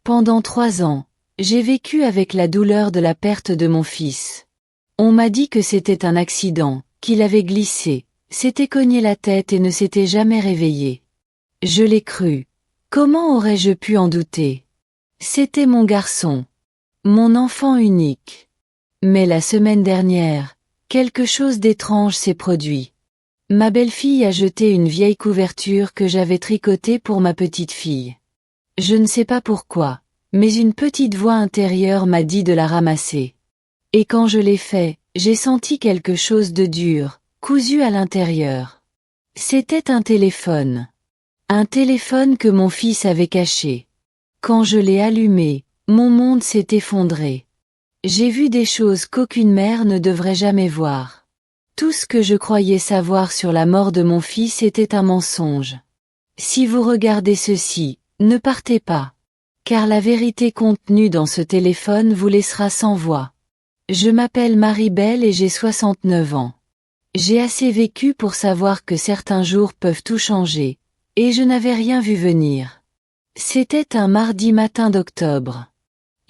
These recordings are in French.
Pendant 3 ans, j'ai vécu avec la douleur de la perte de mon fils. On m'a dit que c'était un accident, qu'il avait glissé, s'était cogné la tête et ne s'était jamais réveillé. Je l'ai cru. Comment aurais-je pu en douter? C'était mon garçon. Mon enfant unique. Mais la semaine dernière, quelque chose d'étrange s'est produit. Ma belle-fille a jeté une vieille couverture que j'avais tricotée pour ma petite fille. Je ne sais pas pourquoi, mais une petite voix intérieure m'a dit de la ramasser. Et quand je l'ai fait, j'ai senti quelque chose de dur, cousu à l'intérieur. C'était un téléphone. Un téléphone que mon fils avait caché. Quand je l'ai allumé, mon monde s'est effondré. J'ai vu des choses qu'aucune mère ne devrait jamais voir. Tout ce que je croyais savoir sur la mort de mon fils était un mensonge. Si vous regardez ceci, ne partez pas. Car la vérité contenue dans ce téléphone vous laissera sans voix. Je m'appelle Marie-Belle et j'ai 69 ans. J'ai assez vécu pour savoir que certains jours peuvent tout changer, et je n'avais rien vu venir. C'était un mardi matin d'octobre.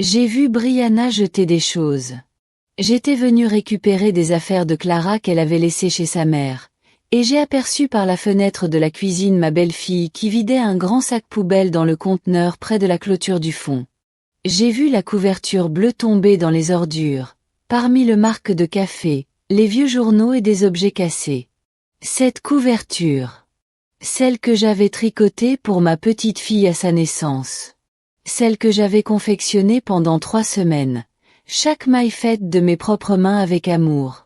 J'ai vu Brianna jeter des choses. J'étais venue récupérer des affaires de Clara qu'elle avait laissées chez sa mère, et j'ai aperçu par la fenêtre de la cuisine ma belle-fille qui vidait un grand sac poubelle dans le conteneur près de la clôture du fond. J'ai vu la couverture bleue tomber dans les ordures, parmi le marc de café, les vieux journaux et des objets cassés. Cette couverture. Celle que j'avais tricotée pour ma petite fille à sa naissance. Celle que j'avais confectionnée pendant 3 semaines. Chaque maille faite de mes propres mains avec amour.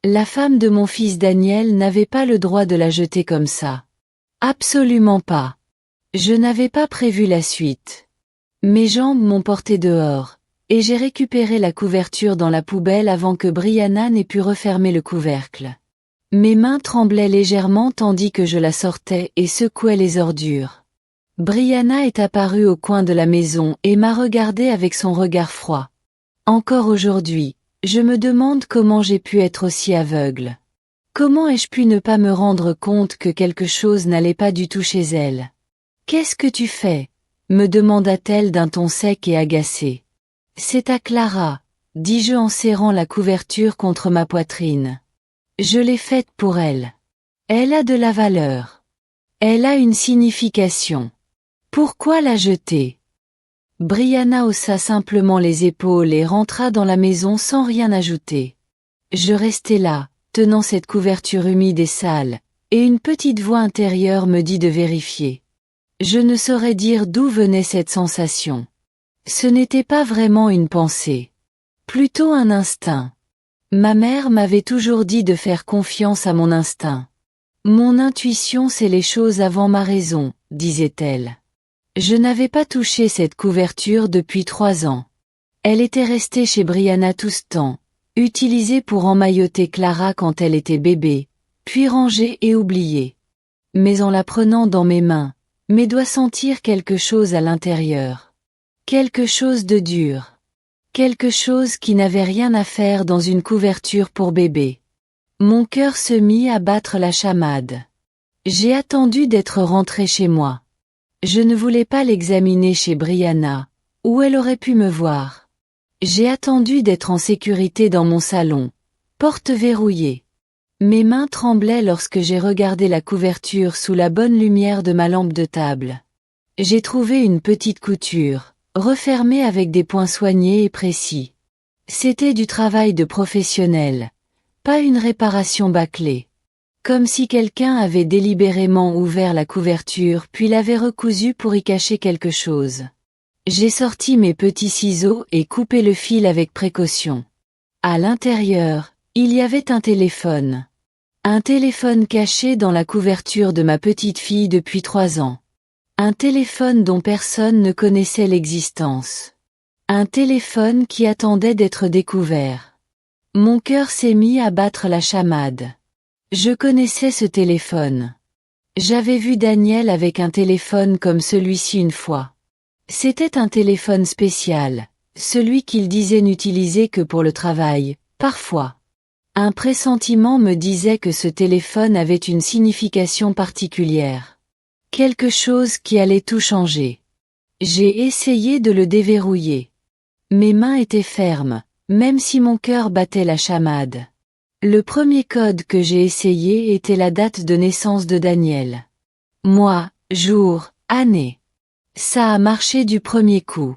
La femme de mon fils Daniel n'avait pas le droit de la jeter comme ça. Absolument pas. Je n'avais pas prévu la suite. Mes jambes m'ont porté dehors, et j'ai récupéré la couverture dans la poubelle avant que Brianna n'ait pu refermer le couvercle. Mes mains tremblaient légèrement tandis que je la sortais et secouais les ordures. Brianna est apparue au coin de la maison et m'a regardé avec son regard froid. Encore aujourd'hui, je me demande comment j'ai pu être aussi aveugle. Comment ai-je pu ne pas me rendre compte que quelque chose n'allait pas du tout chez elle? Qu'est-ce que tu fais? Me demanda-t-elle d'un ton sec et agacé. C'est à Clara, dis-je en serrant la couverture contre ma poitrine. Je l'ai faite pour elle. Elle a de la valeur. Elle a une signification. Pourquoi la jeter? Brianna haussa simplement les épaules et rentra dans la maison sans rien ajouter. Je restai là, tenant cette couverture humide et sale, et une petite voix intérieure me dit de vérifier. Je ne saurais dire d'où venait cette sensation. Ce n'était pas vraiment une pensée. Plutôt un instinct. Ma mère m'avait toujours dit de faire confiance à mon instinct. Mon intuition sait les choses avant ma raison, disait-elle. Je n'avais pas touché cette couverture depuis 3 ans. Elle était restée chez Brianna tout ce temps, utilisée pour emmailloter Clara quand elle était bébé, puis rangée et oubliée. Mais en la prenant dans mes mains, mes doigts sentirent quelque chose à l'intérieur. Quelque chose de dur. Quelque chose qui n'avait rien à faire dans une couverture pour bébé. Mon cœur se mit à battre la chamade. J'ai attendu d'être rentrée chez moi. Je ne voulais pas l'examiner chez Brianna, où elle aurait pu me voir. J'ai attendu d'être en sécurité dans mon salon, porte verrouillée. Mes mains tremblaient lorsque j'ai regardé la couverture sous la bonne lumière de ma lampe de table. J'ai trouvé une petite couture, refermée avec des points soignés et précis. C'était du travail de professionnel, pas une réparation bâclée. Comme si quelqu'un avait délibérément ouvert la couverture puis l'avait recousue pour y cacher quelque chose. J'ai sorti mes petits ciseaux et coupé le fil avec précaution. À l'intérieur, il y avait un téléphone. Un téléphone caché dans la couverture de ma petite fille depuis 3 ans. Un téléphone dont personne ne connaissait l'existence. Un téléphone qui attendait d'être découvert. Mon cœur s'est mis à battre la chamade. Je connaissais ce téléphone. J'avais vu Daniel avec un téléphone comme celui-ci une fois. C'était un téléphone spécial, celui qu'il disait n'utiliser que pour le travail, parfois. Un pressentiment me disait que ce téléphone avait une signification particulière. Quelque chose qui allait tout changer. J'ai essayé de le déverrouiller. Mes mains étaient fermes, même si mon cœur battait la chamade. Le premier code que j'ai essayé était la date de naissance de Daniel. Mois, jour, année. Ça a marché du premier coup.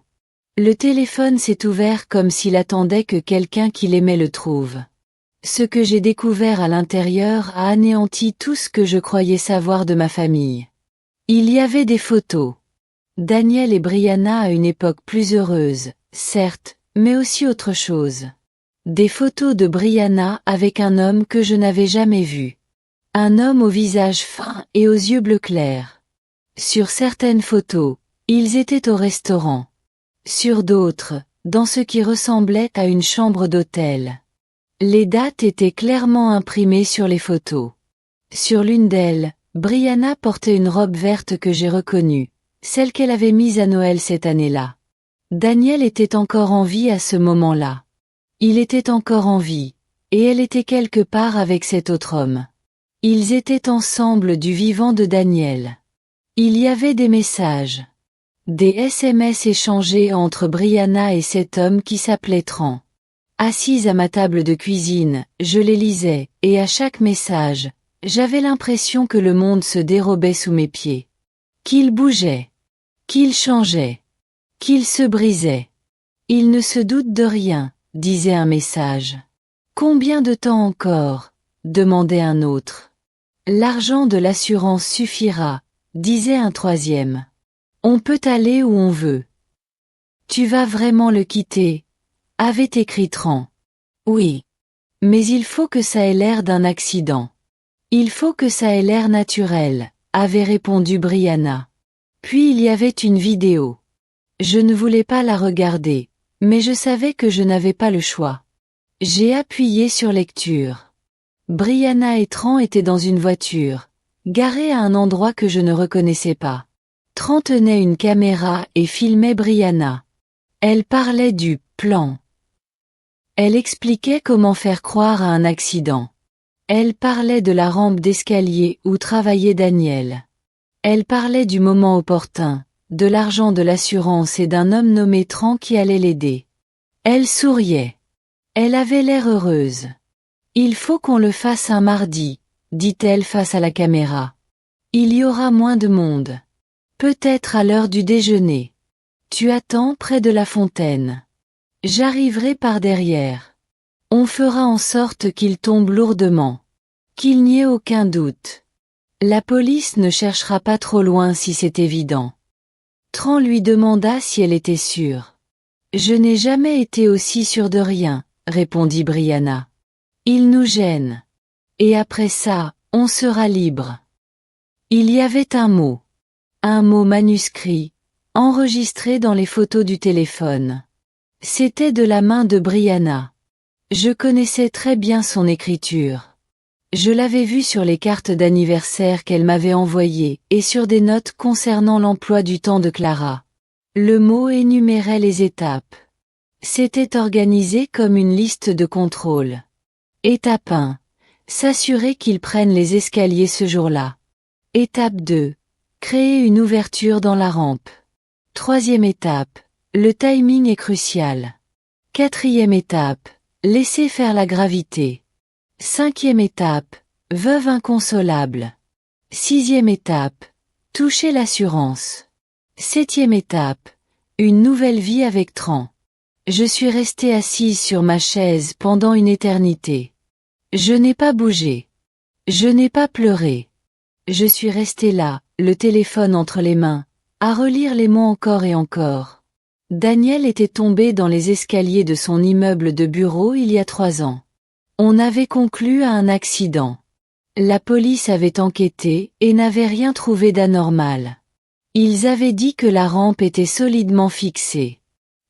Le téléphone s'est ouvert comme s'il attendait que quelqu'un qui l'aimait le trouve. Ce que j'ai découvert à l'intérieur a anéanti tout ce que je croyais savoir de ma famille. Il y avait des photos. Daniel et Brianna à une époque plus heureuse, certes, mais aussi autre chose. Des photos de Brianna avec un homme que je n'avais jamais vu. Un homme au visage fin et aux yeux bleus clairs. Sur certaines photos, ils étaient au restaurant. Sur d'autres, dans ce qui ressemblait à une chambre d'hôtel. Les dates étaient clairement imprimées sur les photos. Sur l'une d'elles, Brianna portait une robe verte que j'ai reconnue, celle qu'elle avait mise à Noël cette année-là. Daniel était encore en vie à ce moment-là. Il était encore en vie, et elle était quelque part avec cet autre homme. Ils étaient ensemble du vivant de Daniel. Il y avait des messages. Des SMS échangés entre Brianna et cet homme qui s'appelait Tran. Assise à ma table de cuisine, je les lisais, et à chaque message, j'avais l'impression que le monde se dérobait sous mes pieds. Qu'il bougeait. Qu'il changeait. Qu'il se brisait. Il ne se doute de rien, disait un message. Combien de temps encore? Demandait un autre. L'argent de l'assurance suffira, disait un troisième. On peut aller où on veut. Tu vas vraiment le quitter? Avait écrit Tran. Oui. Mais il faut que ça ait l'air d'un accident. Il faut que ça ait l'air naturel, avait répondu Brianna. Puis il y avait une vidéo. Je ne voulais pas la regarder, mais je savais que je n'avais pas le choix. J'ai appuyé sur lecture. Brianna et Tran étaient dans une voiture, garée à un endroit que je ne reconnaissais pas. Tran tenait une caméra et filmait Brianna. Elle parlait du plan. Elle expliquait comment faire croire à un accident. Elle parlait de la rampe d'escalier où travaillait Daniel. Elle parlait du moment opportun, de l'argent de l'assurance et d'un homme nommé Tran qui allait l'aider. Elle souriait. Elle avait l'air heureuse. Il faut qu'on le fasse un mardi, dit-elle face à la caméra. Il y aura moins de monde. Peut-être à l'heure du déjeuner. Tu attends près de la fontaine. J'arriverai par derrière. On fera en sorte qu'il tombe lourdement. Qu'il n'y ait aucun doute. La police ne cherchera pas trop loin si c'est évident. Tran lui demanda si elle était sûre. Je n'ai jamais été aussi sûre de rien, répondit Brianna. Il nous gêne. Et après ça, on sera libre. Il y avait un mot manuscrit, enregistré dans les photos du téléphone. C'était de la main de Brianna. Je connaissais très bien son écriture. Je l'avais vue sur les cartes d'anniversaire qu'elle m'avait envoyées et sur des notes concernant l'emploi du temps de Clara. Le mot énumérait les étapes. C'était organisé comme une liste de contrôle. Étape 1. S'assurer qu'ils prennent les escaliers ce jour-là. Étape 2. Créer une ouverture dans la rampe. Troisième étape. Le timing est crucial. Quatrième étape. Laisser faire la gravité. Cinquième étape. Veuve inconsolable. Sixième étape. Toucher l'assurance. Septième étape. Une nouvelle vie avec Tran. Je suis restée assise sur ma chaise pendant une éternité. Je n'ai pas bougé. Je n'ai pas pleuré. Je suis restée là, le téléphone entre les mains, à relire les mots encore et encore. Daniel était tombé dans les escaliers de son immeuble de bureau il y a 3 ans. On avait conclu à un accident. La police avait enquêté et n'avait rien trouvé d'anormal. Ils avaient dit que la rampe était solidement fixée.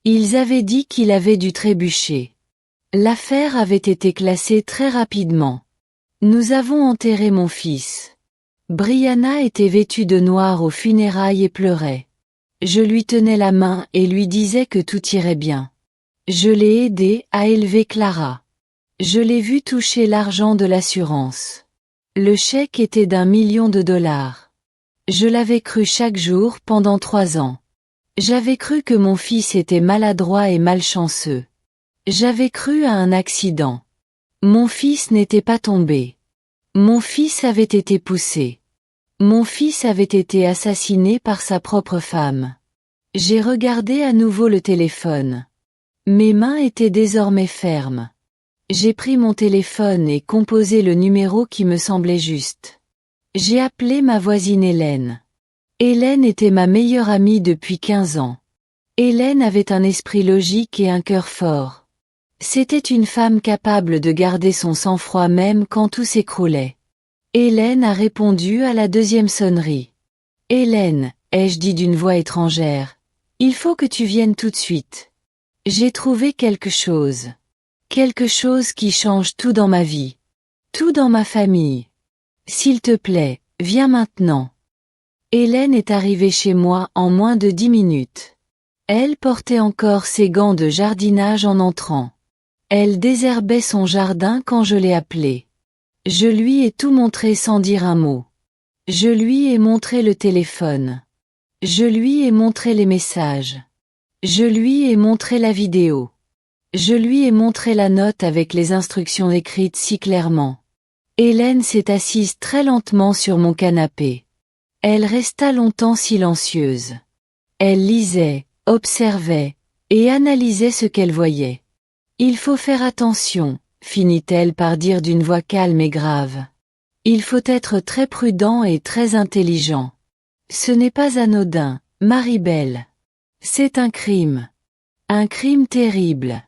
Ils avaient dit qu'il avait dû trébucher. L'affaire avait été classée très rapidement. Nous avons enterré mon fils. Brianna était vêtue de noir aux funérailles et pleurait. Je lui tenais la main et lui disais que tout irait bien. Je l'ai aidée à élever Clara. Je l'ai vue toucher l'argent de l'assurance. Le chèque était d'1 million de dollars. Je l'avais cru chaque jour pendant 3 ans. J'avais cru que mon fils était maladroit et malchanceux. J'avais cru à un accident. Mon fils n'était pas tombé. Mon fils avait été poussé. Mon fils avait été assassiné par sa propre femme. J'ai regardé à nouveau le téléphone. Mes mains étaient désormais fermes. J'ai pris mon téléphone et composé le numéro qui me semblait juste. J'ai appelé ma voisine Hélène. Hélène était ma meilleure amie depuis 15 ans. Hélène avait un esprit logique et un cœur fort. C'était une femme capable de garder son sang-froid même quand tout s'écroulait. Hélène a répondu à la deuxième sonnerie. « Hélène, ai-je dit d'une voix étrangère, il faut que tu viennes tout de suite. J'ai trouvé quelque chose. Quelque chose qui change tout dans ma vie. Tout dans ma famille. S'il te plaît, viens maintenant. » Hélène est arrivée chez moi en moins de 10 minutes. Elle portait encore ses gants de jardinage en entrant. Elle désherbait son jardin quand je l'ai appelée. Je lui ai tout montré sans dire un mot. Je lui ai montré le téléphone. Je lui ai montré les messages. Je lui ai montré la vidéo. Je lui ai montré la note avec les instructions écrites si clairement. Hélène s'est assise très lentement sur mon canapé. Elle resta longtemps silencieuse. Elle lisait, observait, et analysait ce qu'elle voyait. « Il faut faire attention », finit-elle par dire d'une voix calme et grave. « Il faut être très prudent et très intelligent. Ce n'est pas anodin, Marie-Belle. C'est un crime. Un crime terrible.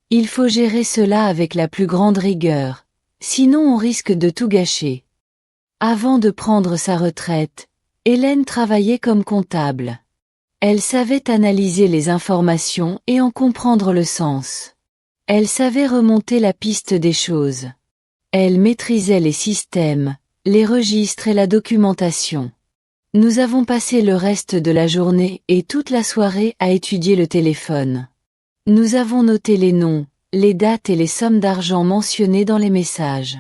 Il faut gérer cela avec la plus grande rigueur, sinon on risque de tout gâcher. » Avant de prendre sa retraite, Hélène travaillait comme comptable. Elle savait analyser les informations et en comprendre le sens. Elle savait remonter la piste des choses. Elle maîtrisait les systèmes, les registres et la documentation. Nous avons passé le reste de la journée et toute la soirée à étudier le téléphone. Nous avons noté les noms, les dates et les sommes d'argent mentionnées dans les messages.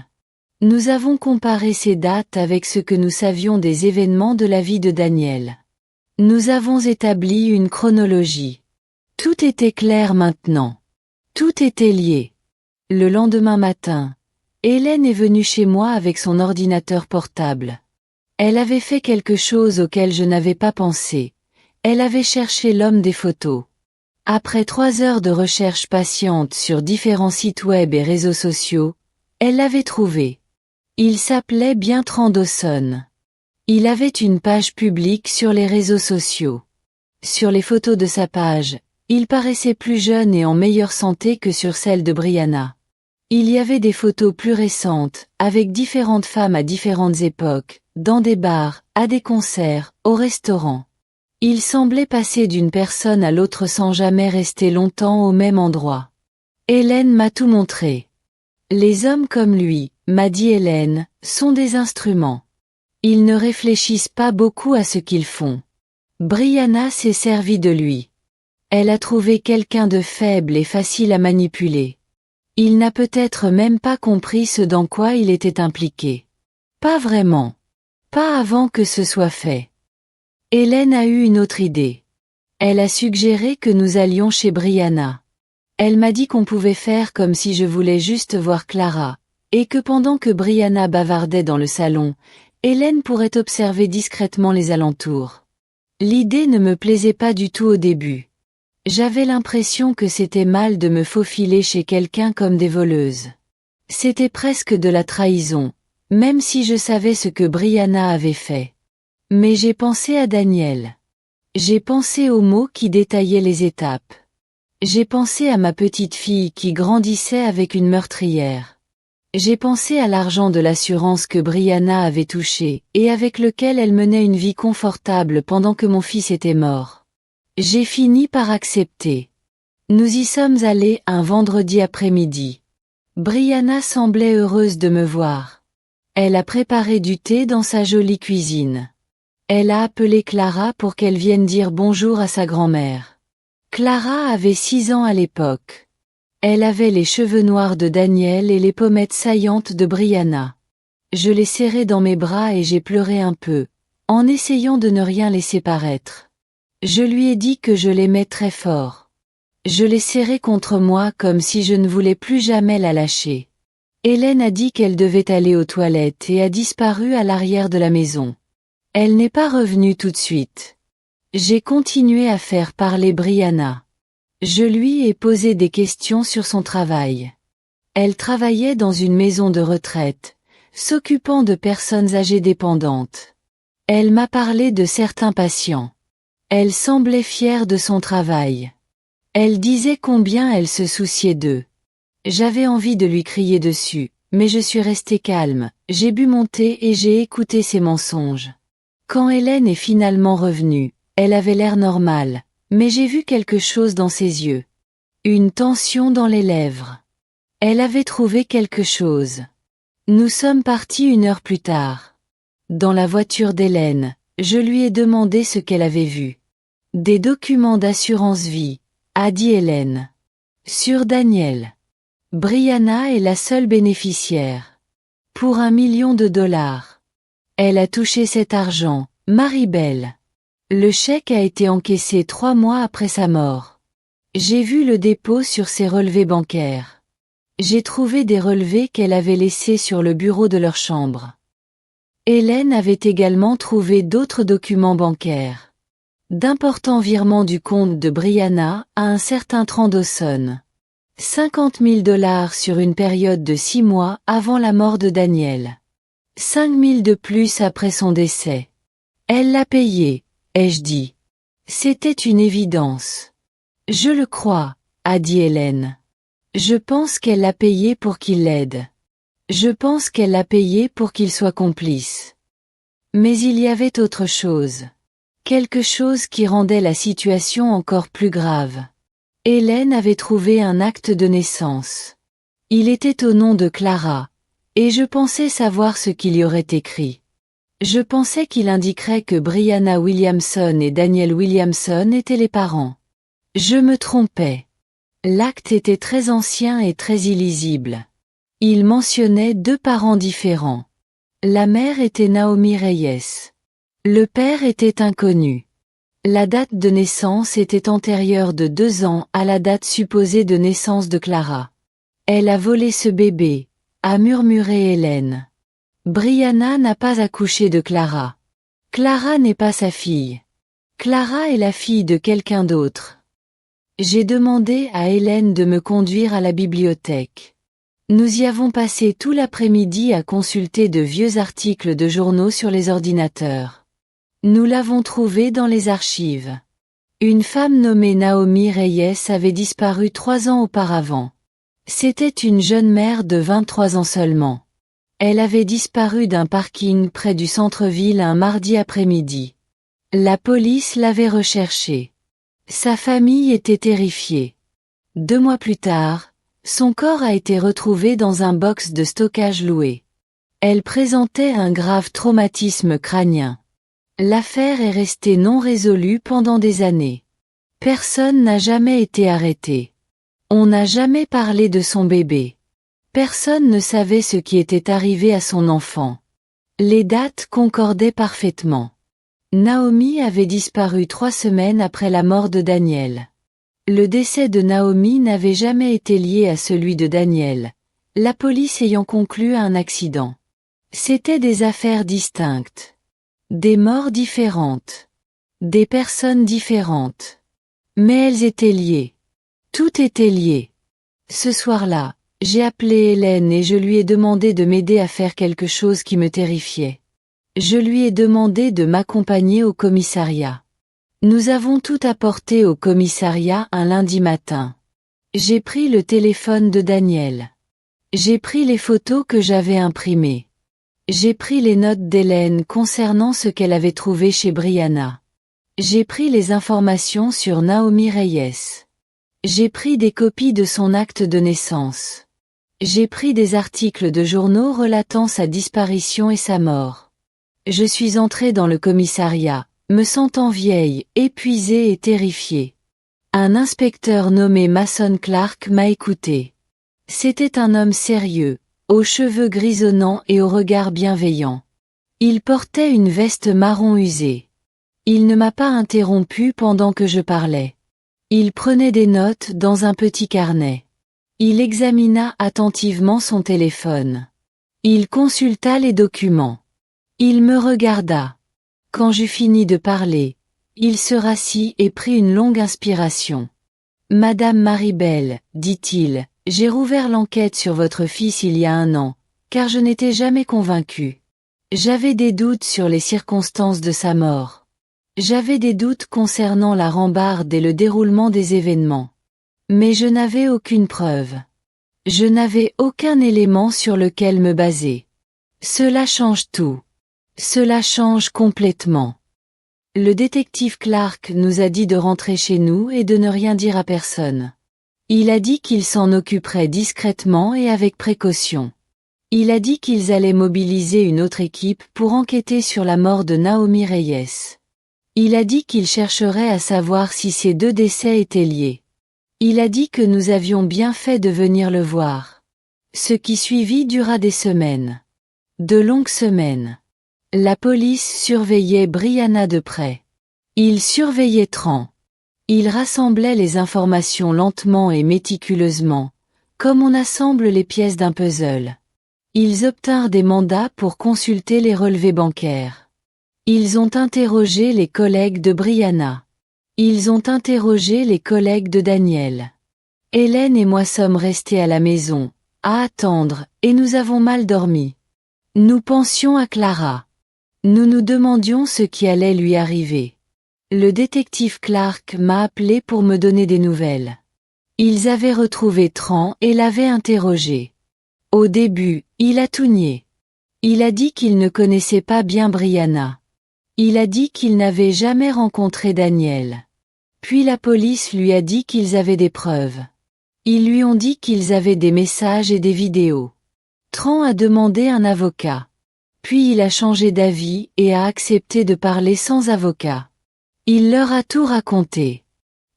Nous avons comparé ces dates avec ce que nous savions des événements de la vie de Daniel. Nous avons établi une chronologie. Tout était clair maintenant. Tout était lié. Le lendemain matin, Hélène est venue chez moi avec son ordinateur portable. Elle avait fait quelque chose auquel je n'avais pas pensé. Elle avait cherché l'homme des photos. Après 3 heures de recherche patiente sur différents sites web et réseaux sociaux, elle l'avait trouvé. Il s'appelait Bientran Dawson. Il avait une page publique sur les réseaux sociaux. Sur les photos de sa page, il paraissait plus jeune et en meilleure santé que sur celle de Brianna. Il y avait des photos plus récentes, avec différentes femmes à différentes époques, dans des bars, à des concerts, au restaurant. Il semblait passer d'une personne à l'autre sans jamais rester longtemps au même endroit. Hélène m'a tout montré. Les hommes comme lui, m'a dit Hélène, sont des instruments. Ils ne réfléchissent pas beaucoup à ce qu'ils font. Brianna s'est servie de lui. Elle a trouvé quelqu'un de faible et facile à manipuler. Il n'a peut-être même pas compris ce dans quoi il était impliqué. Pas vraiment. Pas avant que ce soit fait. Hélène a eu une autre idée. Elle a suggéré que nous allions chez Brianna. Elle m'a dit qu'on pouvait faire comme si je voulais juste voir Clara, et que pendant que Brianna bavardait dans le salon, Hélène pourrait observer discrètement les alentours. L'idée ne me plaisait pas du tout au début. J'avais l'impression que c'était mal de me faufiler chez quelqu'un comme des voleuses. C'était presque de la trahison, même si je savais ce que Brianna avait fait. Mais j'ai pensé à Daniel. J'ai pensé aux mots qui détaillaient les étapes. J'ai pensé à ma petite fille qui grandissait avec une meurtrière. J'ai pensé à l'argent de l'assurance que Brianna avait touché et avec lequel elle menait une vie confortable pendant que mon fils était mort. J'ai fini par accepter. Nous y sommes allés un vendredi après-midi. Brianna semblait heureuse de me voir. Elle a préparé du thé dans sa jolie cuisine. Elle a appelé Clara pour qu'elle vienne dire bonjour à sa grand-mère. Clara avait 6 ans à l'époque. Elle avait les cheveux noirs de Daniel et les pommettes saillantes de Brianna. Je l'ai serrée dans mes bras et j'ai pleuré un peu, en essayant de ne rien laisser paraître. Je lui ai dit que je l'aimais très fort. Je l'ai serrée contre moi comme si je ne voulais plus jamais la lâcher. Hélène a dit qu'elle devait aller aux toilettes et a disparu à l'arrière de la maison. Elle n'est pas revenue tout de suite. J'ai continué à faire parler Brianna. Je lui ai posé des questions sur son travail. Elle travaillait dans une maison de retraite, s'occupant de personnes âgées dépendantes. Elle m'a parlé de certains patients. Elle semblait fière de son travail. Elle disait combien elle se souciait d'eux. J'avais envie de lui crier dessus, mais je suis restée calme, j'ai bu mon thé et j'ai écouté ses mensonges. Quand Hélène est finalement revenue, elle avait l'air normale, mais j'ai vu quelque chose dans ses yeux. Une tension dans les lèvres. Elle avait trouvé quelque chose. Nous sommes partis 1 heure plus tard. Dans la voiture d'Hélène, je lui ai demandé ce qu'elle avait vu. Des documents d'assurance vie, a dit Hélène. Sur Daniel. Brianna est la seule bénéficiaire. Pour $1 million. Elle a touché cet argent, Maribel. Le chèque a été encaissé 3 mois après sa mort. J'ai vu le dépôt sur ses relevés bancaires. J'ai trouvé des relevés qu'elle avait laissés sur le bureau de leur chambre. Hélène avait également trouvé d'autres documents bancaires. D'importants virements du compte de Brianna à un certain Trent Dawson. $50 000 sur une période de 6 mois avant la mort de Daniel. 5 000 de plus après son décès. Elle l'a payé, ai-je dit. C'était une évidence. Je le crois, a dit Hélène. Je pense qu'elle l'a payé pour qu'il l'aide. Je pense qu'elle l'a payé pour qu'il soit complice. Mais il y avait autre chose. Quelque chose qui rendait la situation encore plus grave. Hélène avait trouvé un acte de naissance. Il était au nom de Clara, et je pensais savoir ce qu'il y aurait écrit. Je pensais qu'il indiquerait que Brianna Williamson et Daniel Williamson étaient les parents. Je me trompais. L'acte était très ancien et très illisible. Il mentionnait 2 parents différents. La mère était Naomi Reyes. Le père était inconnu. La date de naissance était antérieure de 2 ans à la date supposée de naissance de Clara. Elle a volé ce bébé, a murmuré Hélène. Brianna n'a pas accouché de Clara. Clara n'est pas sa fille. Clara est la fille de quelqu'un d'autre. J'ai demandé à Hélène de me conduire à la bibliothèque. Nous y avons passé tout l'après-midi à consulter de vieux articles de journaux sur les ordinateurs. Nous l'avons trouvée dans les archives. Une femme nommée Naomi Reyes avait disparu 3 ans auparavant. C'était une jeune mère de 23 ans seulement. Elle avait disparu d'un parking près du centre-ville un mardi après-midi. La police l'avait recherchée. Sa famille était terrifiée. 2 mois plus tard, son corps a été retrouvé dans un box de stockage loué. Elle présentait un grave traumatisme crânien. L'affaire est restée non résolue pendant des années. Personne n'a jamais été arrêté. On n'a jamais parlé de son bébé. Personne ne savait ce qui était arrivé à son enfant. Les dates concordaient parfaitement. Naomi avait disparu 3 semaines après la mort de Daniel. Le décès de Naomi n'avait jamais été lié à celui de Daniel, la police ayant conclu à un accident. C'étaient des affaires distinctes. Des morts différentes. Des personnes différentes. Mais elles étaient liées. Tout était lié. Ce soir-là, j'ai appelé Hélène et je lui ai demandé de m'aider à faire quelque chose qui me terrifiait. Je lui ai demandé de m'accompagner au commissariat. Nous avons tout apporté au commissariat un lundi matin. J'ai pris le téléphone de Daniel. J'ai pris les photos que j'avais imprimées. J'ai pris les notes d'Hélène concernant ce qu'elle avait trouvé chez Brianna. J'ai pris les informations sur Naomi Reyes. J'ai pris des copies de son acte de naissance. J'ai pris des articles de journaux relatant sa disparition et sa mort. Je suis entrée dans le commissariat, me sentant vieille, épuisée et terrifiée. Un inspecteur nommé Mason Clark m'a écoutée. C'était un homme sérieux, aux cheveux grisonnants et au regard bienveillant. Il portait une veste marron usée. Il ne m'a pas interrompu pendant que je parlais. Il prenait des notes dans un petit carnet. Il examina attentivement son téléphone. Il consulta les documents. Il me regarda. Quand j'eus fini de parler, il se rassit et prit une longue inspiration. Madame Maribel, dit-il, j'ai rouvert l'enquête sur votre fils il y a 1 an, car je n'étais jamais convaincu. J'avais des doutes sur les circonstances de sa mort. J'avais des doutes concernant la rambarde et le déroulement des événements. Mais je n'avais aucune preuve. Je n'avais aucun élément sur lequel me baser. Cela change tout. Cela change complètement. Le détective Clark nous a dit de rentrer chez nous et de ne rien dire à personne. Il a dit qu'il s'en occuperait discrètement et avec précaution. Il a dit qu'ils allaient mobiliser une autre équipe pour enquêter sur la mort de Naomi Reyes. Il a dit qu'il chercherait à savoir si ces 2 décès étaient liés. Il a dit que nous avions bien fait de venir le voir. Ce qui suivit dura des semaines. De longues semaines. La police surveillait Brianna de près. Il surveillait Tran. Il rassemblait les informations lentement et méticuleusement, comme on assemble les pièces d'un puzzle. Ils obtinrent des mandats pour consulter les relevés bancaires. Ils ont interrogé les collègues de Brianna. Ils ont interrogé les collègues de Daniel. Hélène et moi sommes restés à la maison, à attendre, et nous avons mal dormi. Nous pensions à Clara. Nous nous demandions ce qui allait lui arriver. Le détective Clark m'a appelé pour me donner des nouvelles. Ils avaient retrouvé Tran et l'avaient interrogé. Au début, il a tout nié. Il a dit qu'il ne connaissait pas bien Brianna. Il a dit qu'il n'avait jamais rencontré Daniel. Puis la police lui a dit qu'ils avaient des preuves. Ils lui ont dit qu'ils avaient des messages et des vidéos. Tran a demandé un avocat. Puis il a changé d'avis et a accepté de parler sans avocat. Il leur a tout raconté.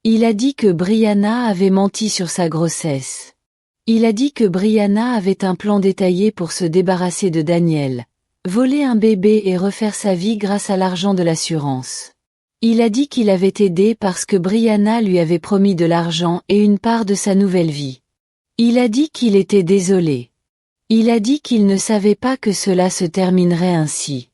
Il a dit que Brianna avait menti sur sa grossesse. Il a dit que Brianna avait un plan détaillé pour se débarrasser de Daniel, voler un bébé et refaire sa vie grâce à l'argent de l'assurance. Il a dit qu'il avait aidé parce que Brianna lui avait promis de l'argent et une part de sa nouvelle vie. Il a dit qu'il était désolé. Il a dit qu'il ne savait pas que cela se terminerait ainsi.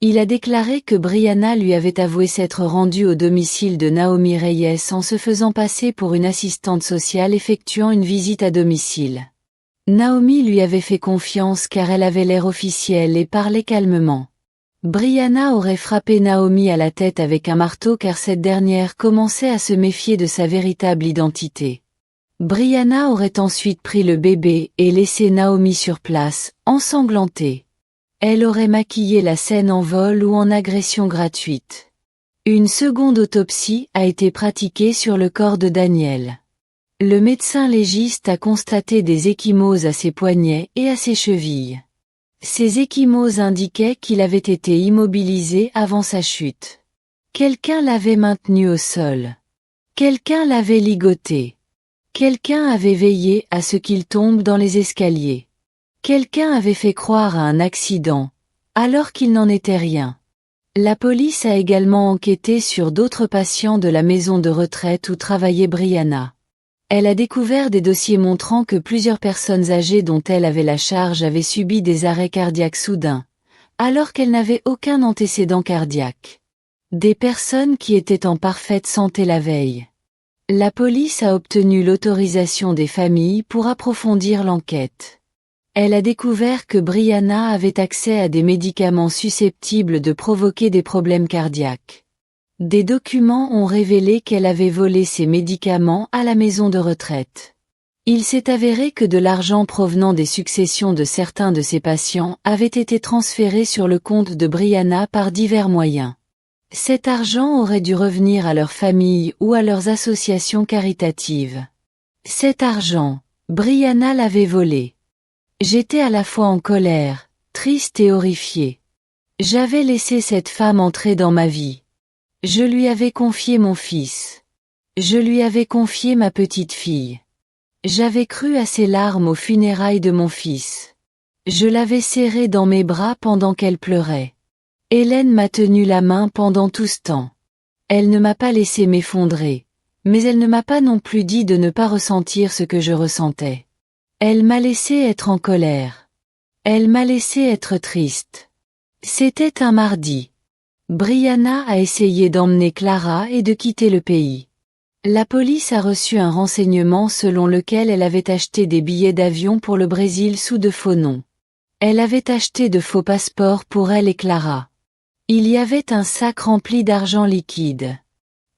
Il a déclaré que Brianna lui avait avoué s'être rendue au domicile de Naomi Reyes en se faisant passer pour une assistante sociale effectuant une visite à domicile. Naomi lui avait fait confiance car elle avait l'air officielle et parlait calmement. Brianna aurait frappé Naomi à la tête avec un marteau car cette dernière commençait à se méfier de sa véritable identité. Brianna aurait ensuite pris le bébé et laissé Naomi sur place, ensanglantée. Elle aurait maquillé la scène en vol ou en agression gratuite. Une seconde autopsie a été pratiquée sur le corps de Daniel. Le médecin légiste a constaté des ecchymoses à ses poignets et à ses chevilles. Ces ecchymoses indiquaient qu'il avait été immobilisé avant sa chute. Quelqu'un l'avait maintenu au sol. Quelqu'un l'avait ligoté. Quelqu'un avait veillé à ce qu'il tombe dans les escaliers. Quelqu'un avait fait croire à un accident, alors qu'il n'en était rien. La police a également enquêté sur d'autres patients de la maison de retraite où travaillait Brianna. Elle a découvert des dossiers montrant que plusieurs personnes âgées dont elle avait la charge avaient subi des arrêts cardiaques soudains, alors qu'elles n'avaient aucun antécédent cardiaque. Des personnes qui étaient en parfaite santé la veille. La police a obtenu l'autorisation des familles pour approfondir l'enquête. Elle a découvert que Brianna avait accès à des médicaments susceptibles de provoquer des problèmes cardiaques. Des documents ont révélé qu'elle avait volé ces médicaments à la maison de retraite. Il s'est avéré que de l'argent provenant des successions de certains de ses patients avait été transféré sur le compte de Brianna par divers moyens. Cet argent aurait dû revenir à leur famille ou à leurs associations caritatives. Cet argent, Brianna l'avait volé. J'étais à la fois en colère, triste et horrifiée. J'avais laissé cette femme entrer dans ma vie. Je lui avais confié mon fils. Je lui avais confié ma petite fille. J'avais cru à ses larmes aux funérailles de mon fils. Je l'avais serrée dans mes bras pendant qu'elle pleurait. Hélène m'a tenu la main pendant tout ce temps. Elle ne m'a pas laissé m'effondrer, mais elle ne m'a pas non plus dit de ne pas ressentir ce que je ressentais. Elle m'a laissé être en colère. Elle m'a laissé être triste. C'était un mardi. Brianna a essayé d'emmener Clara et de quitter le pays. La police a reçu un renseignement selon lequel elle avait acheté des billets d'avion pour le Brésil sous de faux noms. Elle avait acheté de faux passeports pour elle et Clara. Il y avait un sac rempli d'argent liquide.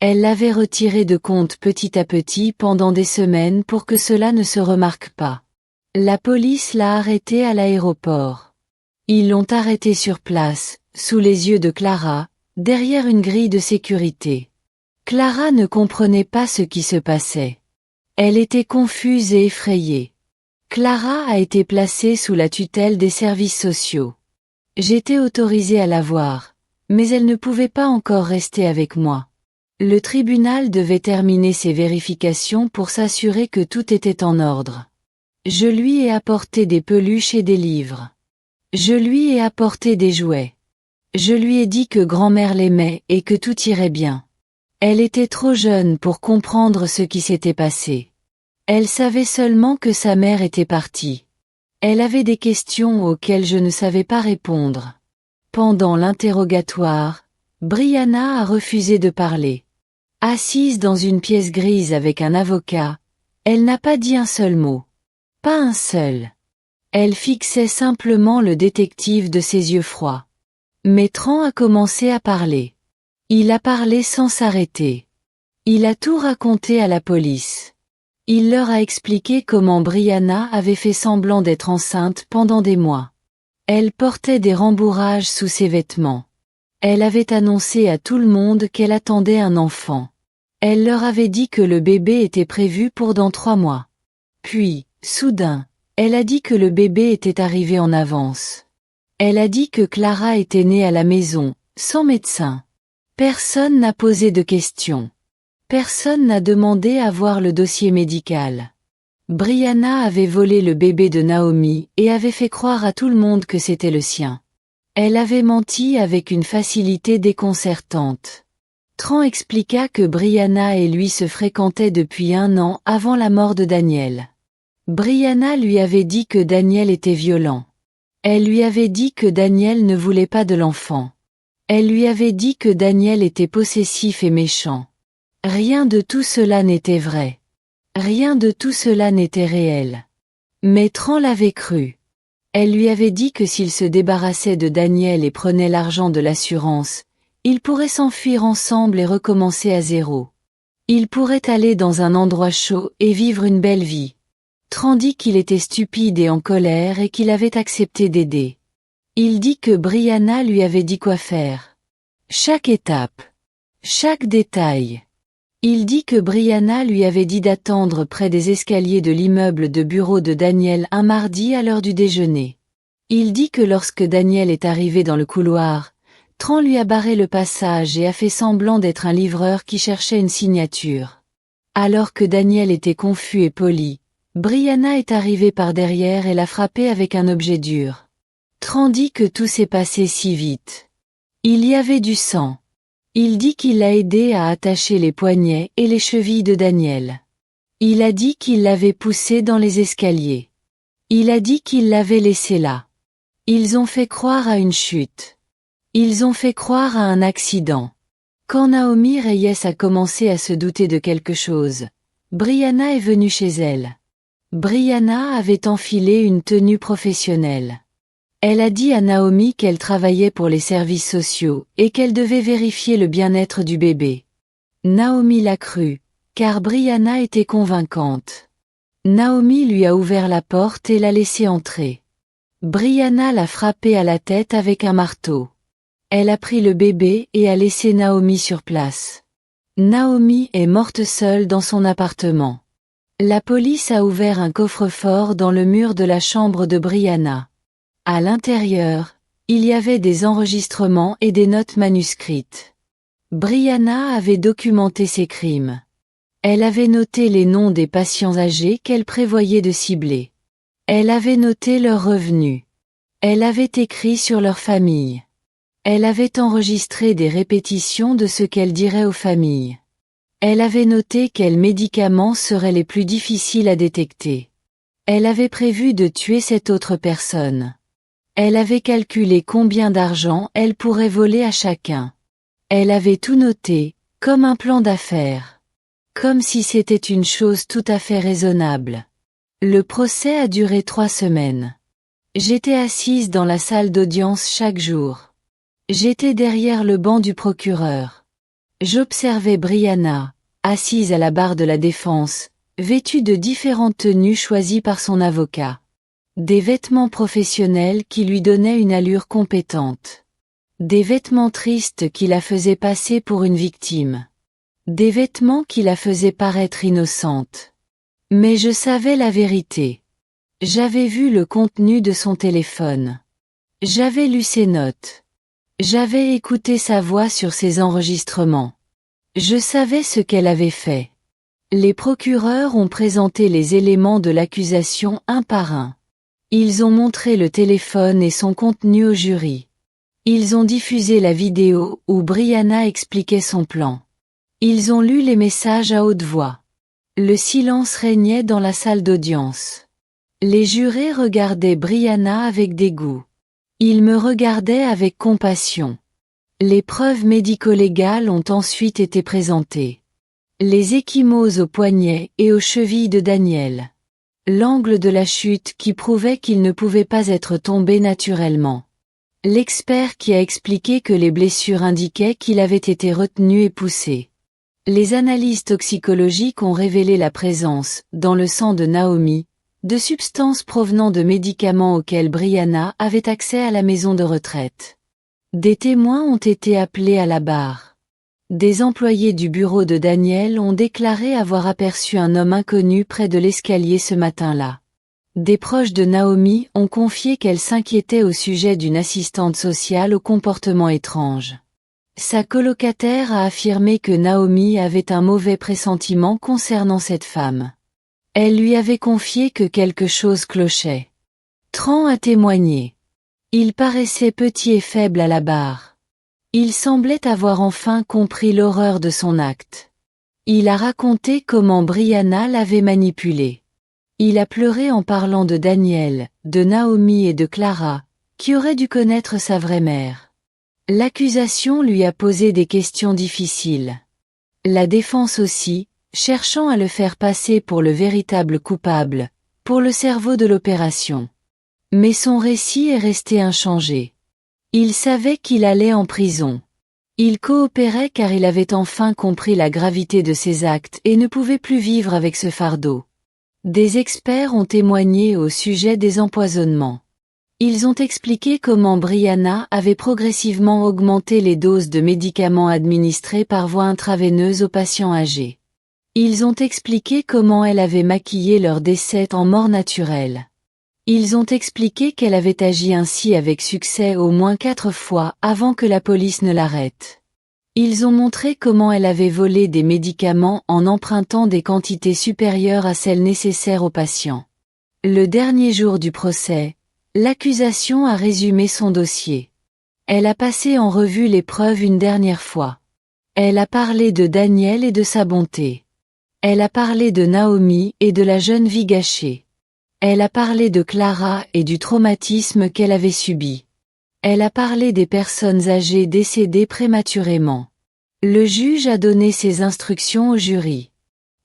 Elle l'avait retiré de compte petit à petit pendant des semaines pour que cela ne se remarque pas. La police l'a arrêtée à l'aéroport. Ils l'ont arrêtée sur place, sous les yeux de Clara, derrière une grille de sécurité. Clara ne comprenait pas ce qui se passait. Elle était confuse et effrayée. Clara a été placée sous la tutelle des services sociaux. J'étais autorisée à la voir, mais elle ne pouvait pas encore rester avec moi. Le tribunal devait terminer ses vérifications pour s'assurer que tout était en ordre. Je lui ai apporté des peluches et des livres. Je lui ai apporté des jouets. Je lui ai dit que grand-mère l'aimait et que tout irait bien. Elle était trop jeune pour comprendre ce qui s'était passé. Elle savait seulement que sa mère était partie. Elle avait des questions auxquelles je ne savais pas répondre. Pendant l'interrogatoire, Brianna a refusé de parler. Assise dans une pièce grise avec un avocat, elle n'a pas dit un seul mot. Pas un seul. Elle fixait simplement le détective de ses yeux froids. Maitran a commencé à parler. Il a parlé sans s'arrêter. Il a tout raconté à la police. Il leur a expliqué comment Brianna avait fait semblant d'être enceinte pendant des mois. Elle portait des rembourrages sous ses vêtements. Elle avait annoncé à tout le monde qu'elle attendait un enfant. Elle leur avait dit que le bébé était prévu pour dans 3 mois. Puis, soudain, elle a dit que le bébé était arrivé en avance. Elle a dit que Clara était née à la maison, sans médecin. Personne n'a posé de questions. Personne n'a demandé à voir le dossier médical. Brianna avait volé le bébé de Naomi et avait fait croire à tout le monde que c'était le sien. Elle avait menti avec une facilité déconcertante. Tran expliqua que Brianna et lui se fréquentaient depuis 1 an avant la mort de Daniel. Brianna lui avait dit que Daniel était violent. Elle lui avait dit que Daniel ne voulait pas de l'enfant. Elle lui avait dit que Daniel était possessif et méchant. Rien de tout cela n'était vrai. Rien de tout cela n'était réel. Mais Tran l'avait cru. Elle lui avait dit que s'il se débarrassait de Daniel et prenait l'argent de l'assurance, ils pourraient s'enfuir ensemble et recommencer à zéro. Ils pourraient aller dans un endroit chaud et vivre une belle vie. Tran dit qu'il était stupide et en colère et qu'il avait accepté d'aider. Il dit que Brianna lui avait dit quoi faire. Chaque étape. Chaque détail. Il dit que Brianna lui avait dit d'attendre près des escaliers de l'immeuble de bureau de Daniel un mardi à l'heure du déjeuner. Il dit que lorsque Daniel est arrivé dans le couloir, Tran lui a barré le passage et a fait semblant d'être un livreur qui cherchait une signature. Alors que Daniel était confus et poli, Brianna est arrivée par derrière et l'a frappé avec un objet dur. Tran dit que tout s'est passé si vite. Il y avait du sang. Il dit qu'il l'a aidé à attacher les poignets et les chevilles de Daniel. Il a dit qu'il l'avait poussé dans les escaliers. Il a dit qu'il l'avait laissé là. Ils ont fait croire à une chute. Ils ont fait croire à un accident. Quand Naomi Reyes a commencé à se douter de quelque chose, Brianna est venue chez elle. Brianna avait enfilé une tenue professionnelle. Elle a dit à Naomi qu'elle travaillait pour les services sociaux et qu'elle devait vérifier le bien-être du bébé. Naomi l'a cru, car Brianna était convaincante. Naomi lui a ouvert la porte et l'a laissé entrer. Brianna l'a frappé à la tête avec un marteau. Elle a pris le bébé et a laissé Naomi sur place. Naomi est morte seule dans son appartement. La police a ouvert un coffre-fort dans le mur de la chambre de Brianna. À l'intérieur, il y avait des enregistrements et des notes manuscrites. Brianna avait documenté ses crimes. Elle avait noté les noms des patients âgés qu'elle prévoyait de cibler. Elle avait noté leurs revenus. Elle avait écrit sur leur famille. Elle avait enregistré des répétitions de ce qu'elle dirait aux familles. Elle avait noté quels médicaments seraient les plus difficiles à détecter. Elle avait prévu de tuer cette autre personne. Elle avait calculé combien d'argent elle pourrait voler à chacun. Elle avait tout noté, comme un plan d'affaires. Comme si c'était une chose tout à fait raisonnable. Le procès a duré 3 semaines. J'étais assise dans la salle d'audience chaque jour. J'étais derrière le banc du procureur. J'observais Brianna, assise à la barre de la défense, vêtue de différentes tenues choisies par son avocat. Des vêtements professionnels qui lui donnaient une allure compétente. Des vêtements tristes qui la faisaient passer pour une victime. Des vêtements qui la faisaient paraître innocente. Mais je savais la vérité. J'avais vu le contenu de son téléphone. J'avais lu ses notes. J'avais écouté sa voix sur ses enregistrements. Je savais ce qu'elle avait fait. Les procureurs ont présenté les éléments de l'accusation un par un. Ils ont montré le téléphone et son contenu au jury. Ils ont diffusé la vidéo où Brianna expliquait son plan. Ils ont lu les messages à haute voix. Le silence régnait dans la salle d'audience. Les jurés regardaient Brianna avec dégoût. Ils me regardaient avec compassion. Les preuves médico-légales ont ensuite été présentées. Les ecchymoses aux poignets et aux chevilles de Daniel. L'angle de la chute qui prouvait qu'il ne pouvait pas être tombé naturellement. L'expert qui a expliqué que les blessures indiquaient qu'il avait été retenu et poussé. Les analyses toxicologiques ont révélé la présence, dans le sang de Naomi, de substances provenant de médicaments auxquels Brianna avait accès à la maison de retraite. Des témoins ont été appelés à la barre. Des employés du bureau de Daniel ont déclaré avoir aperçu un homme inconnu près de l'escalier ce matin-là. Des proches de Naomi ont confié qu'elle s'inquiétait au sujet d'une assistante sociale au comportement étrange. Sa colocataire a affirmé que Naomi avait un mauvais pressentiment concernant cette femme. Elle lui avait confié que quelque chose clochait. Tran a témoigné. Il paraissait petit et faible à la barre. Il semblait avoir enfin compris l'horreur de son acte. Il a raconté comment Brianna l'avait manipulé. Il a pleuré en parlant de Daniel, de Naomi et de Clara, qui auraient dû connaître sa vraie mère. L'accusation lui a posé des questions difficiles. La défense aussi, cherchant à le faire passer pour le véritable coupable, pour le cerveau de l'opération. Mais son récit est resté inchangé. Il savait qu'il allait en prison. Il coopérait car il avait enfin compris la gravité de ses actes et ne pouvait plus vivre avec ce fardeau. Des experts ont témoigné au sujet des empoisonnements. Ils ont expliqué comment Brianna avait progressivement augmenté les doses de médicaments administrés par voie intraveineuse aux patients âgés. Ils ont expliqué comment elle avait maquillé leur décès en mort naturelle. Ils ont expliqué qu'elle avait agi ainsi avec succès au moins 4 fois avant que la police ne l'arrête. Ils ont montré comment elle avait volé des médicaments en empruntant des quantités supérieures à celles nécessaires aux patients. Le dernier jour du procès, l'accusation a résumé son dossier. Elle a passé en revue les preuves une dernière fois. Elle a parlé de Daniel et de sa bonté. Elle a parlé de Naomi et de la jeune vie gâchée. Elle a parlé de Clara et du traumatisme qu'elle avait subi. Elle a parlé des personnes âgées décédées prématurément. Le juge a donné ses instructions au jury.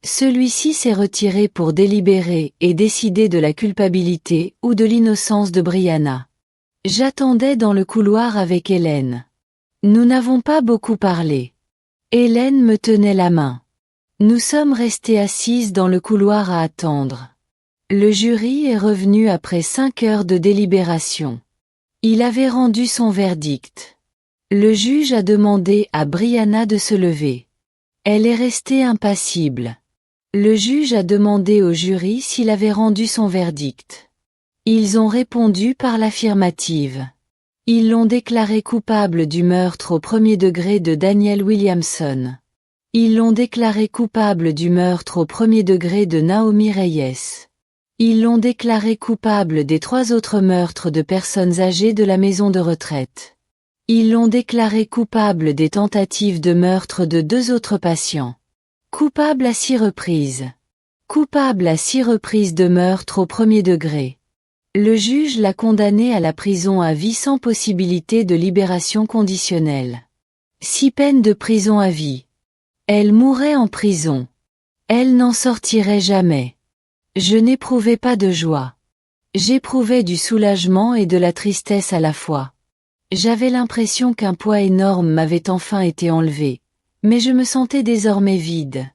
Celui-ci s'est retiré pour délibérer et décider de la culpabilité ou de l'innocence de Brianna. J'attendais dans le couloir avec Hélène. Nous n'avons pas beaucoup parlé. Hélène me tenait la main. Nous sommes restés assises dans le couloir à attendre. Le jury est revenu après 5 heures de délibération. Il avait rendu son verdict. Le juge a demandé à Brianna de se lever. Elle est restée impassible. Le juge a demandé au jury s'il avait rendu son verdict. Ils ont répondu par l'affirmative. Ils l'ont déclaré coupable du meurtre au premier degré de Daniel Williamson. Ils l'ont déclaré coupable du meurtre au premier degré de Naomi Reyes. Ils l'ont déclaré coupable des 3 autres meurtres de personnes âgées de la maison de retraite. Ils l'ont déclaré coupable des tentatives de meurtre de 2 autres patients. Coupable à 6 reprises. Coupable à 6 reprises de meurtre au premier degré. Le juge l'a condamné à la prison à vie sans possibilité de libération conditionnelle. 6 peines de prison à vie. Elle mourrait en prison. Elle n'en sortirait jamais. Je n'éprouvais pas de joie. J'éprouvais du soulagement et de la tristesse à la fois. J'avais l'impression qu'un poids énorme m'avait enfin été enlevé, mais je me sentais désormais vide.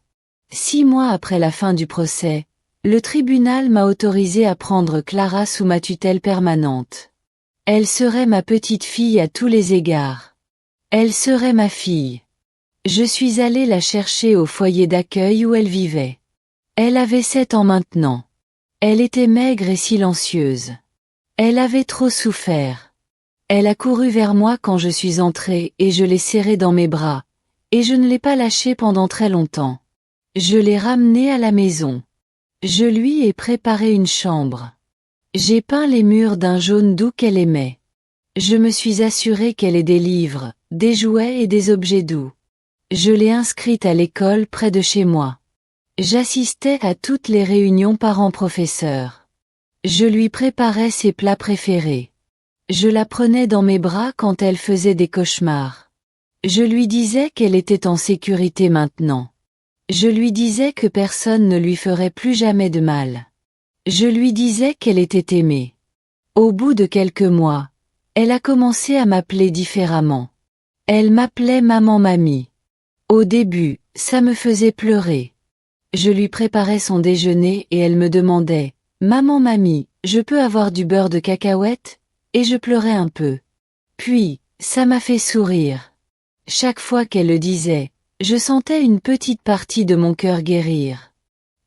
6 mois après la fin du procès, le tribunal m'a autorisé à prendre Clara sous ma tutelle permanente. Elle serait ma petite fille à tous les égards. Elle serait ma fille. Je suis allée la chercher au foyer d'accueil où elle vivait. Elle avait 7 ans maintenant. Elle était maigre et silencieuse. Elle avait trop souffert. Elle a couru vers moi quand je suis entrée et je l'ai serrée dans mes bras, et je ne l'ai pas lâchée pendant très longtemps. Je l'ai ramenée à la maison. Je lui ai préparé une chambre. J'ai peint les murs d'un jaune doux qu'elle aimait. Je me suis assurée qu'elle ait des livres, des jouets et des objets doux. Je l'ai inscrite à l'école près de chez moi. J'assistais à toutes les réunions parents-professeurs. Je lui préparais ses plats préférés. Je la prenais dans mes bras quand elle faisait des cauchemars. Je lui disais qu'elle était en sécurité maintenant. Je lui disais que personne ne lui ferait plus jamais de mal. Je lui disais qu'elle était aimée. Au bout de quelques mois, elle a commencé à m'appeler différemment. Elle m'appelait maman-mamie. Au début, ça me faisait pleurer. Je lui préparais son déjeuner et elle me demandait « Maman-mamie, je peux avoir du beurre de cacahuète ?» Et je pleurais un peu. Puis, ça m'a fait sourire. Chaque fois qu'elle le disait, je sentais une petite partie de mon cœur guérir.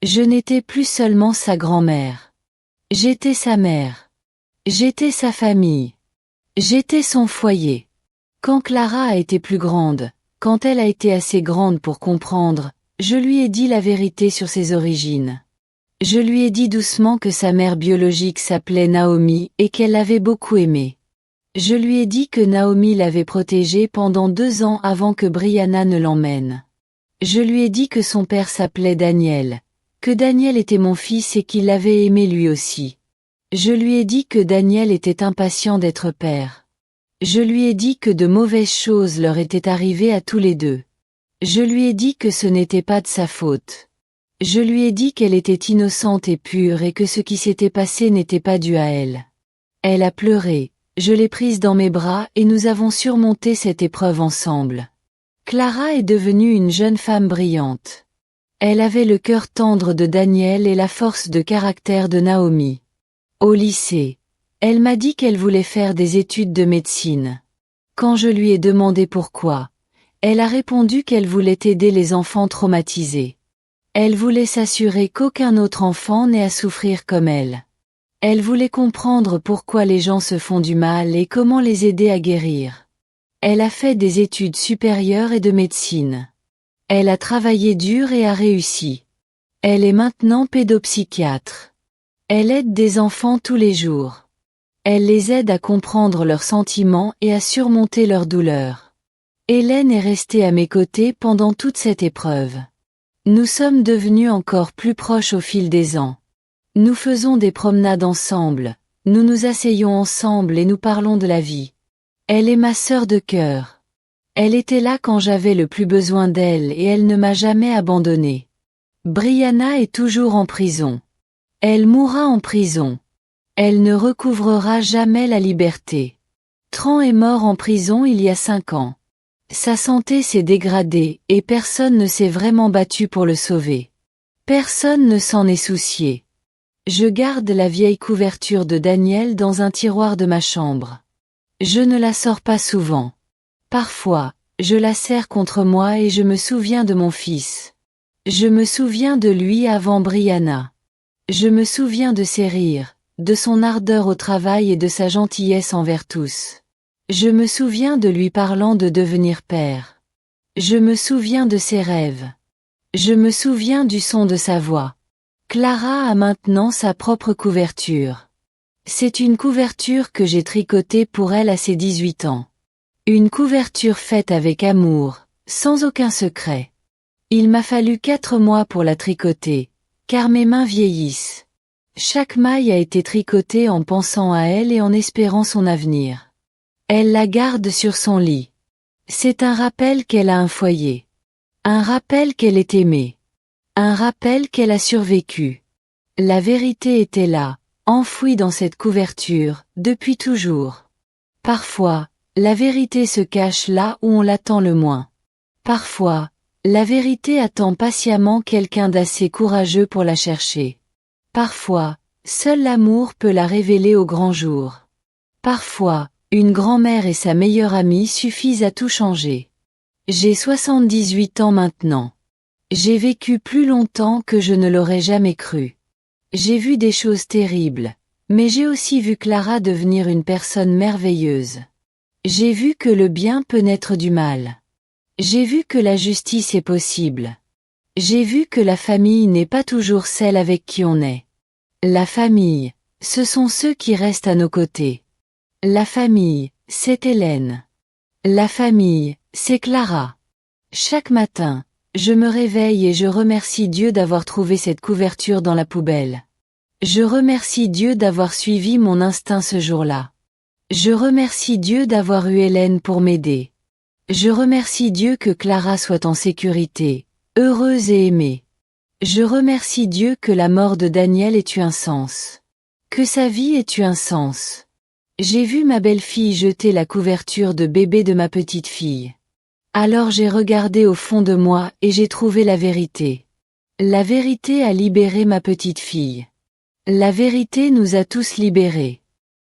Je n'étais plus seulement sa grand-mère. J'étais sa mère. J'étais sa famille. J'étais son foyer. Quand Clara a été plus grande, quand elle a été assez grande pour comprendre, je lui ai dit la vérité sur ses origines. Je lui ai dit doucement que sa mère biologique s'appelait Naomi et qu'elle l'avait beaucoup aimée. Je lui ai dit que Naomi l'avait protégée pendant 2 ans avant que Brianna ne l'emmène. Je lui ai dit que son père s'appelait Daniel, que Daniel était mon fils et qu'il l'avait aimé lui aussi. Je lui ai dit que Daniel était impatient d'être père. Je lui ai dit que de mauvaises choses leur étaient arrivées à tous les deux. Je lui ai dit que ce n'était pas de sa faute. Je lui ai dit qu'elle était innocente et pure et que ce qui s'était passé n'était pas dû à elle. Elle a pleuré, je l'ai prise dans mes bras et nous avons surmonté cette épreuve ensemble. Clara est devenue une jeune femme brillante. Elle avait le cœur tendre de Daniel et la force de caractère de Naomi. Au lycée, elle m'a dit qu'elle voulait faire des études de médecine. Quand je lui ai demandé pourquoi, elle a répondu qu'elle voulait aider les enfants traumatisés. Elle voulait s'assurer qu'aucun autre enfant n'ait à souffrir comme elle. Elle voulait comprendre pourquoi les gens se font du mal et comment les aider à guérir. Elle a fait des études supérieures et de médecine. Elle a travaillé dur et a réussi. Elle est maintenant pédopsychiatre. Elle aide des enfants tous les jours. Elle les aide à comprendre leurs sentiments et à surmonter leurs douleurs. Hélène est restée à mes côtés pendant toute cette épreuve. Nous sommes devenus encore plus proches au fil des ans. Nous faisons des promenades ensemble, nous nous asseyons ensemble et nous parlons de la vie. Elle est ma sœur de cœur. Elle était là quand j'avais le plus besoin d'elle et elle ne m'a jamais abandonnée. Brianna est toujours en prison. Elle mourra en prison. Elle ne recouvrera jamais la liberté. Tran est mort en prison il y a 5 ans. Sa santé s'est dégradée et personne ne s'est vraiment battu pour le sauver. Personne ne s'en est soucié. Je garde la vieille couverture de Daniel dans un tiroir de ma chambre. Je ne la sors pas souvent. Parfois, je la serre contre moi et je me souviens de mon fils. Je me souviens de lui avant Brianna. Je me souviens de ses rires, de son ardeur au travail et de sa gentillesse envers tous. Je me souviens de lui parlant de devenir père. Je me souviens de ses rêves. Je me souviens du son de sa voix. Clara a maintenant sa propre couverture. C'est une couverture que j'ai tricotée pour elle à ses 18 ans. Une couverture faite avec amour, sans aucun secret. Il m'a fallu 4 mois pour la tricoter, car mes mains vieillissent. Chaque maille a été tricotée en pensant à elle et en espérant son avenir. Elle la garde sur son lit. C'est un rappel qu'elle a un foyer. Un rappel qu'elle est aimée. Un rappel qu'elle a survécu. La vérité était là, enfouie dans cette couverture, depuis toujours. Parfois, la vérité se cache là où on l'attend le moins. Parfois, la vérité attend patiemment quelqu'un d'assez courageux pour la chercher. Parfois, seul l'amour peut la révéler au grand jour. Parfois, une grand-mère et sa meilleure amie suffisent à tout changer. J'ai 78 ans maintenant. J'ai vécu plus longtemps que je ne l'aurais jamais cru. J'ai vu des choses terribles, mais j'ai aussi vu Clara devenir une personne merveilleuse. J'ai vu que le bien peut naître du mal. J'ai vu que la justice est possible. J'ai vu que la famille n'est pas toujours celle avec qui on est. La famille, ce sont ceux qui restent à nos côtés. La famille, c'est Hélène. La famille, c'est Clara. Chaque matin, je me réveille et je remercie Dieu d'avoir trouvé cette couverture dans la poubelle. Je remercie Dieu d'avoir suivi mon instinct ce jour-là. Je remercie Dieu d'avoir eu Hélène pour m'aider. Je remercie Dieu que Clara soit en sécurité, heureuse et aimée. Je remercie Dieu que la mort de Daniel ait eu un sens. Que sa vie ait eu un sens. J'ai vu ma belle-fille jeter la couverture de bébé de ma petite fille. Alors j'ai regardé au fond de moi et j'ai trouvé la vérité. La vérité a libéré ma petite fille. La vérité nous a tous libérés.